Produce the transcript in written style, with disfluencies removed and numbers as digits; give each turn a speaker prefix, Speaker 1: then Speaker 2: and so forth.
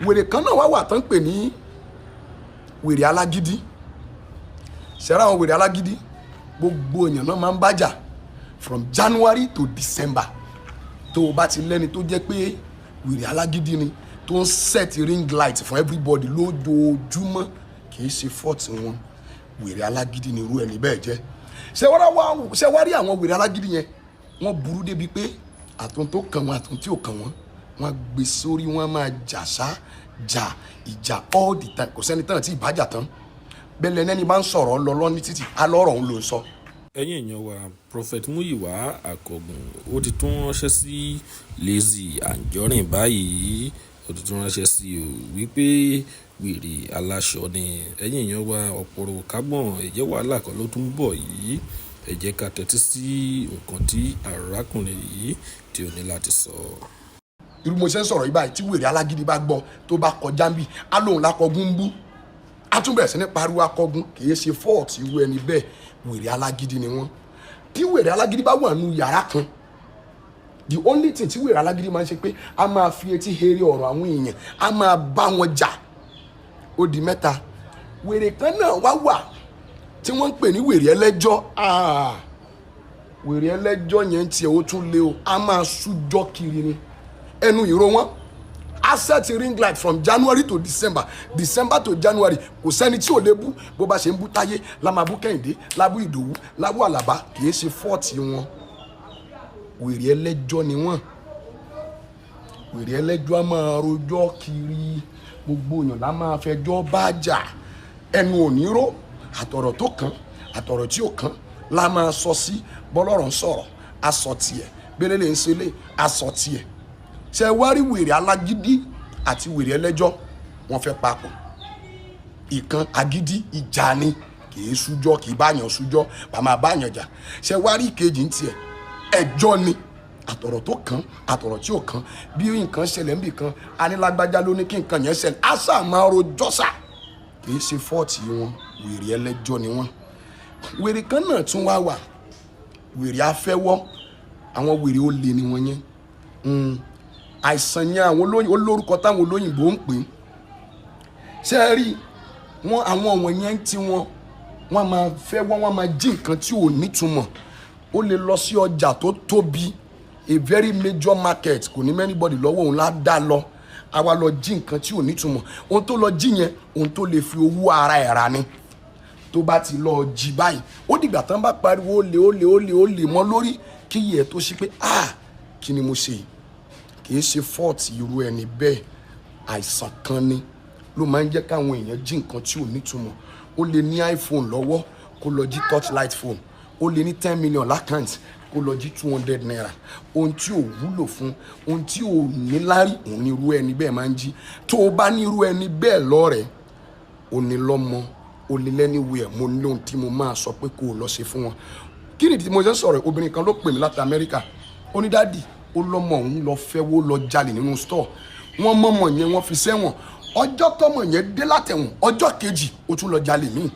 Speaker 1: wèrè kan náà wà tán pè ní wèrè alágídí. Ṣẹ́ra àwọn wèrè alágídí gbogbo èèyàn náà máa ń bájà from January to December. Tó o bá ti lẹ́ni tó jẹ́ pé wèrè alágídí ni tó ń set ring light for everybody lójoojúmọ́, kì í ṣe fault wọn. Wèrè alágídí ni irú ẹni bẹ́ẹ̀ jẹ́. Ṣé wá rí àwọn wèrè alágídí yẹn, wọ́n burú débi pé àtún tó kàn wọ́n àtún tí ò kàn wọ́n, wọ́n gbé sórí, wọ́n máa jà ìjà all the time. Kò sẹ́ni tán tí ìbájà tán. Bẹ́ẹ̀ lẹ́ni bá ń sọ̀rọ̀ lọ ní títì, alọ́rọ̀ òun ló ń sọ.
Speaker 2: Ẹ̀yin èèyàn wa, Prophet Muyiwa Akọgun ó ti tún ránṣẹ́ sí Lizzy Anjorin báyìí. Ó ti tún ránṣẹ́ sí o wípé wèrè aláṣọ ni. Ẹ̀yin èèyàn wa, ọ̀pọ̀rọ̀ kágbọ̀n ẹ̀jẹ̀ wàhálà kan ló tún bọ̀ yìí. Ẹ jẹ́ ká tẹ́tí sí nǹkan tí arákùnrin yìí tí ó ní láti sọ.
Speaker 1: Irú mo ṣe ń sọ̀rọ̀ yìí báyìí tí wèrè alágídí bá gbọ́ tó bá kọjá ń bí, á lóun lákọ̀ọ́gún ń bú. A tún bẹ̀rẹ̀ sí ní pariwo akọgun, kì í ṣe fault irú ẹni bẹ́ẹ̀. Wèrè alágídí ni wọ́n. Tí wèrè alágídí bá wà nínú yàrá kan, the only thing tí wèrè alágídí máa ń ṣe pé a máa fi etí here ọ̀rọ̀ àwọn èèyàn, a máa bá wọn jà. Ó di mẹ́ta. Wèrè kan náà wà tí wọ́n ń pè ní wèrè ẹlẹ́jọ́. Wèrè ẹlẹ́jọ́ yẹn tiẹ̀ ó tún lé o, a máa sújọ́ kiri ni. Ẹnu ìró wọn. Asset ring light from January to December, December to January. Kò sẹ́ni tí ò lè bú. Bó bá ṣe ń bú Táyé, la máa bú Kẹ́hìndé, la bú Ìdòwú, la bú Àlàbá. Kì í ṣe fault wọn. Wèrè ẹlẹ́jọ́ ni wọ́n. Wèrè ẹlẹ́jọ́ á máa rojọ́ kiri. Gbogbo èèyàn la máa fẹjọ́ bá jà. Ẹnu ò ní ró. Àtọ̀rọ̀ tó kàn, àtọ̀rọ̀ tí ò kàn la máa sọ sí. Bọ́lọ́rọ̀ ń sọ̀rọ̀, a sọ tiẹ̀. Bẹ́lẹ́lẹ̀ ń ṣe lé, a sọ tiẹ̀. Ṣé wá rí wèrè alágídí àti wèrè ẹlẹ́jọ́, wọ́n fẹ́ papọ̀. Ìkan agídí ìjà ni, kì í sújọ́, kì í báyàn sújọ́, bàmá báyàn jà. Ṣé wá rí ìkejì ń tiẹ̀, ẹjọ́ ni. Àtọ̀rọ̀ tó kàn, àtọ̀rọ̀ tí ò kàn. Bí nǹkan ṣẹlẹ̀ níbì kan, anílágbájá ló ní kí nǹkan yẹn ṣẹlẹ̀. A sá máa rojọ́ sà. Kì í ṣe fault wọn, wèrè ẹlẹ́jọ́ ni wọ́n. Wèrè kan náà tún wà. Wèrè afẹ́wọ́, àwọn wèrè olè ni wọ́n yẹn. Àìsàn yẹn àwọn olórúkọ táwọn olóyìnbó ń pè. Ṣé ẹ rí wọn, àwọn wọ̀nyẹn tí wọ́n máa fẹ́ wọ́n máa jí nǹkan tí ò nítumọ̀. Ó lè lọ sí ọjà tó tóbi, a very major market, kò ní anybody lọ́wọ́, òun lá dá lọ. A wá lọ jí nǹkan tí ò nítumọ̀. Ohun tó lọ jí yẹn, ohun tó lè fi owó ara ẹ̀ rà ni. Tó bá ti lọ jí báyìí, ó dìgbà tán bá pariwo olè mọ́ lórí kí yẹ̀ tó ṣe pé kí ni mo ṣe yìí. Kì í ṣe fault irú ẹni bẹ́ẹ̀. Àìsàn kan ni ló máa ń jẹ́ káwọn èèyàn jí nǹkan tí ò nítumọ̀. Ó lè ní iPhone lọ́wọ́ kó lọ jí torchlight phone. Ó lè ní 10 million lákàntì kó lọ jí 200 naira. Ohun tí ò wúlò fún, ohun tí ò ní lárí, òun ni irú ẹni bẹ́ẹ̀ máa ń jí. Tó o bá ní irú ẹni bẹ́ẹ̀ lọ́rẹ̀ẹ́, o ní lọ́mọ, o ní lẹ́niwẹ̀ẹ́, mo ní ohun tí mo máa sọ pé kó o lọ ṣe fún wọn. Kí nìdí tí mo ṣe ń sọ̀rọ̀? Obìnrin kan ló pè mí láti Amẹ́ríkà. Ó ní dádì, ó lọ́mọ òun lọ fẹ́wó lọ jalè nínú store. Wọ́n mọ̀mọ̀ yẹn wọ́n fi sẹ́wọ̀n. Ọjọ́ tọ́mọ yẹn dé látẹ̀wọ̀n, ọjọ́ kejì ó tún lọ jalè míì.